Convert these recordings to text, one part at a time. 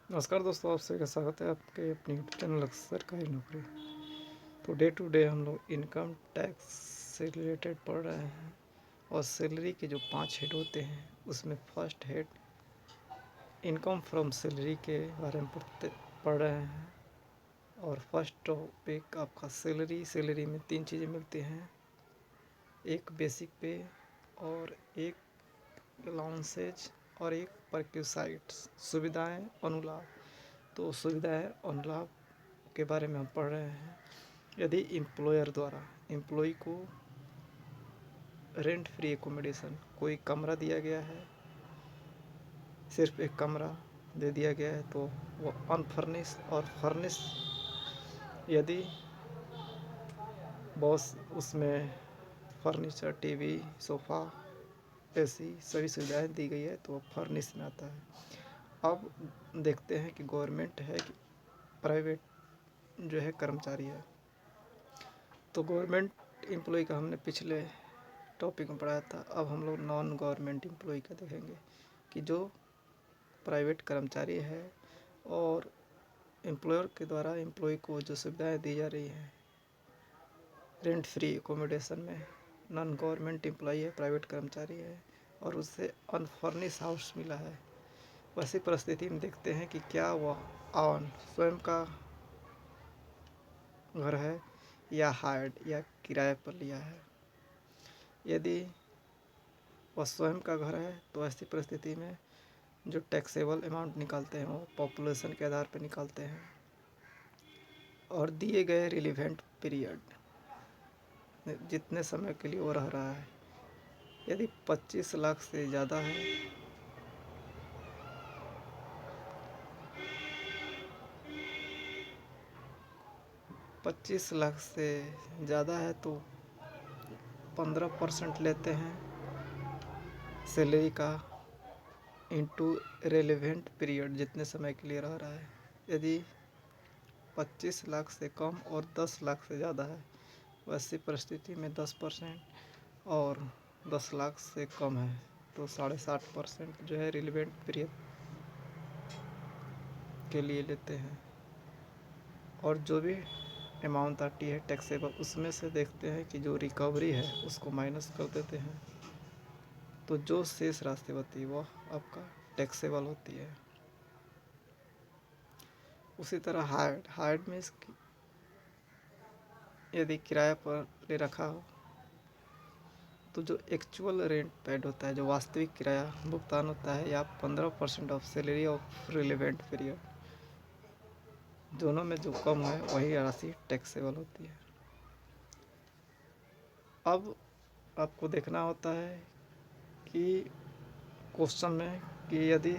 नमस्कार दोस्तों, आप सभी का स्वागत है आपके अपने यूट्यूब चैनल सरकारी नौकरी। तो डे टू डे हम लोग इनकम टैक्स से रिलेटेड पढ़ रहे हैं और सैलरी के जो 5 हेड होते हैं उसमें first head income from salary के बारे में पढ़ रहे हैं। और फर्स्ट टॉपिक आपका सैलरी में 3 चीज़ें मिलती हैं, एक बेसिक पे और एक अलाउंसेज और एक परक्यूसाइट्स सुविधाएं अनुलाभ। तो सुविधाएं अनुलाभ के बारे में हम पढ़ रहे हैं। यदि एम्प्लॉयर द्वारा एम्प्लॉय को रेंट फ्री एकोमोडेशन कोई कमरा दिया गया है, सिर्फ एक कमरा दे दिया गया है, तो वो अनफर्निश और फर्निश, यदि बॉस उसमें फर्नीचर, टीवी, सोफ़ा, एसी सभी सुविधाएं दी गई है तो वो फर्निश में आता है। अब देखते हैं कि गवर्नमेंट है कि प्राइवेट जो है कर्मचारी है। तो गवर्नमेंट एम्प्लॉय का हमने पिछले टॉपिक में पढ़ाया था। अब हम लोग नॉन गवर्नमेंट एम्प्लॉय का देखेंगे कि जो प्राइवेट कर्मचारी है और एम्प्लॉयर के द्वारा एम्प्लॉय को जो सुविधाएं दी जा रही हैं रेंट फ्री एकोमोडेशन में, नॉन गवर्नमेंट एम्प्लॉय है, प्राइवेट कर्मचारी है और उससे अनफर्निश हाउस मिला है। वैसी परिस्थिति में देखते हैं कि क्या वह स्वयं का घर है या हायर्ड या किराए पर लिया है। यदि वह स्वयं का घर है तो ऐसी परिस्थिति में जो टैक्सेबल अमाउंट निकालते हैं वो पॉपुलेशन के आधार पर निकालते हैं और दिए गए रिलीवेंट पीरियड जितने समय के लिए वो रह रहा है। यदि 25 लाख से ज़्यादा है 25 लाख से ज़्यादा है तो 15% लेते हैं सैलरी का इंटू रेलेवेंट पीरियड जितने समय के लिए रह रहा है। यदि 25 लाख से कम और 10 लाख से ज़्यादा है वैसी परिस्थिति में 10% और 10 लाख से कम है तो 60.5% जो है रिलेवेंट पीरियड के लिए लेते हैं। और जो भी अमाउंट आती है टैक्सेबल उसमें से देखते हैं कि जो रिकवरी है उसको माइनस कर देते हैं, तो जो शेष राशि होती है वह आपका टैक्सेबल होती है। उसी तरह हायर्ड में यदि किराए पर ले रखा हो तो जो एक्चुअल रेंट पेड होता है, जो वास्तविक किराया भुगतान होता है, या 15% of salary of relevant period, दोनों में जो कम है वही राशि टैक्सेबल होती है। अब आपको देखना होता है कि क्वेश्चन में कि यदि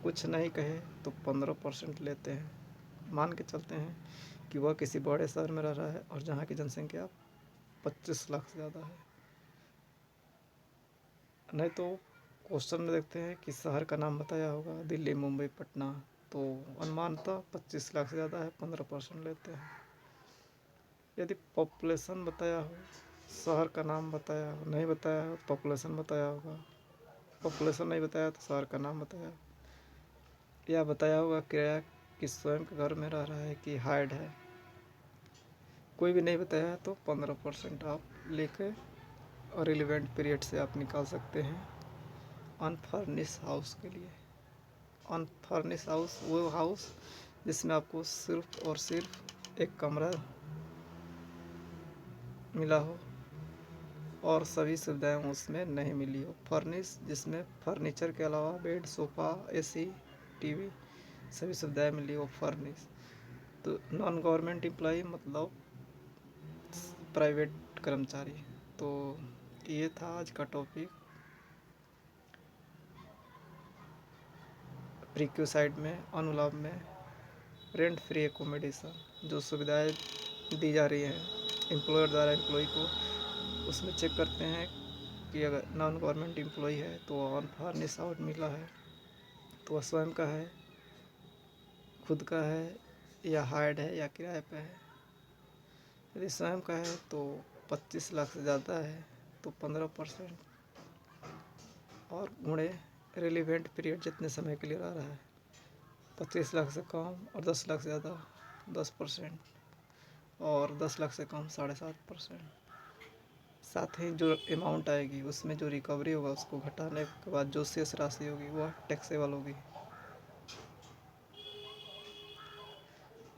कुछ नहीं कहे तो 15% लेते हैं। मान के चलते हैं कि वह किसी बड़े शहर में रह रहा है और जहाँ की जनसंख्या 25 लाख से ज़्यादा है। नहीं तो क्वेश्चन में देखते हैं कि शहर का नाम बताया होगा, दिल्ली, मुंबई, पटना, तो अनुमानतः 25 लाख से ज़्यादा है, 15% लेते हैं। यदि पॉपुलेशन बताया हो, शहर का नाम बताया हो, नहीं बताया हो पॉपुलेशन बताया होगा, पॉपुलेशन नहीं बताया तो शहर का नाम बताया, या बताया होगा किराया कि स्वयं के घर में रह रहा है कि हायर्ड है, कोई भी नहीं बताया है तो 15% आप लेके और रिलेवेंट पीरियड से आप निकाल सकते हैं अनफर्निश हाउस के लिए। अनफर्निश हाउस वो हाउस जिसमें आपको सिर्फ और सिर्फ एक कमरा मिला हो और सभी सुविधाएं उसमें नहीं मिली हो। फर्निश जिसमें फर्नीचर के अलावा बेड, सोफ़ा, एसी, टीवी सभी सुविधाएं मिली हो, फर्निश। तो नॉन गवर्नमेंट एम्प्लॉय मतलब प्राइवेट कर्मचारी। तो ये था आज का टॉपिक। प्रीक्यूसाइड में, अनुलाभ में रेंट फ्री एकोमोडेशन जो सुविधाएं दी जा रही हैं एम्प्लॉयर द्वारा एम्प्लॉय को, उसमें चेक करते हैं कि अगर नॉन गवर्नमेंट एम्प्लॉय है तो अनफर्निश आउट मिला है तो वह स्वयं का है, खुद का है, या हायर्ड है या किराए पे है। यदि स्वयं का है तो 25 लाख से ज़्यादा है तो 15% और गुणे रिलीवेंट पीरियड जितने समय के लिए रह रहा है 25 लाख से कम और 10 लाख से ज़्यादा 10%, और 10 लाख से कम 7.5%। साथ ही जो अमाउंट आएगी उसमें जो रिकवरी होगा उसको घटाने के बाद जो शेष राशि होगी वह टैक्सेबल होगी।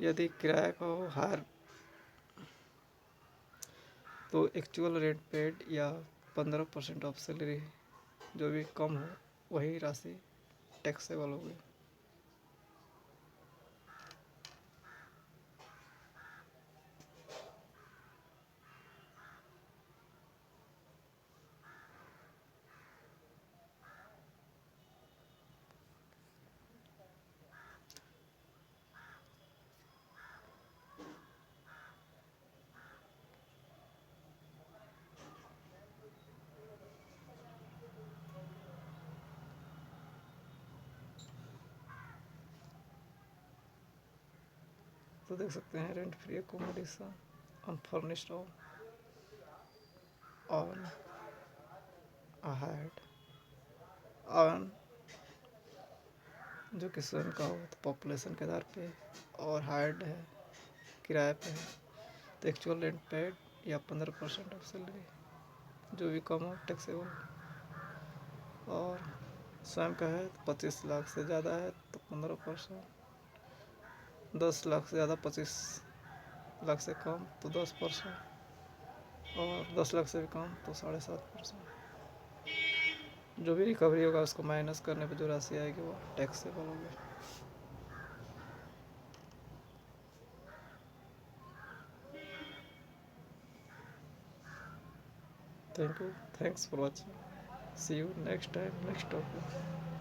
यदि किराए को हायर तो एक्चुअल रेंट पेड या 15% ऑफ सैलरी जो भी कम हो वही राशि टैक्सेबल होगी। तो देख सकते हैं rent free accommodation unfurnished on ahead on जो कि स्वयं का हो तो पॉपुलेशन के आधार पे, और हार्ड है किराए पे है तो एक्चुअल रेंट पेड या 15% ऑफ सैलरी जो भी कम हो टैक्सेबल, और स्वयं का है तो 25 लाख से ज़्यादा है तो 15%, 10 लाख से ज़्यादा 25 लाख से कम तो 10%, और 10 लाख से भी कम तो 7.5%। जो भी रिकवरी होगा उसको माइनस करने पर जो राशि आएगी वो टैक्सेबल होगी। Thank you, thanks for watching, see you next time next topic.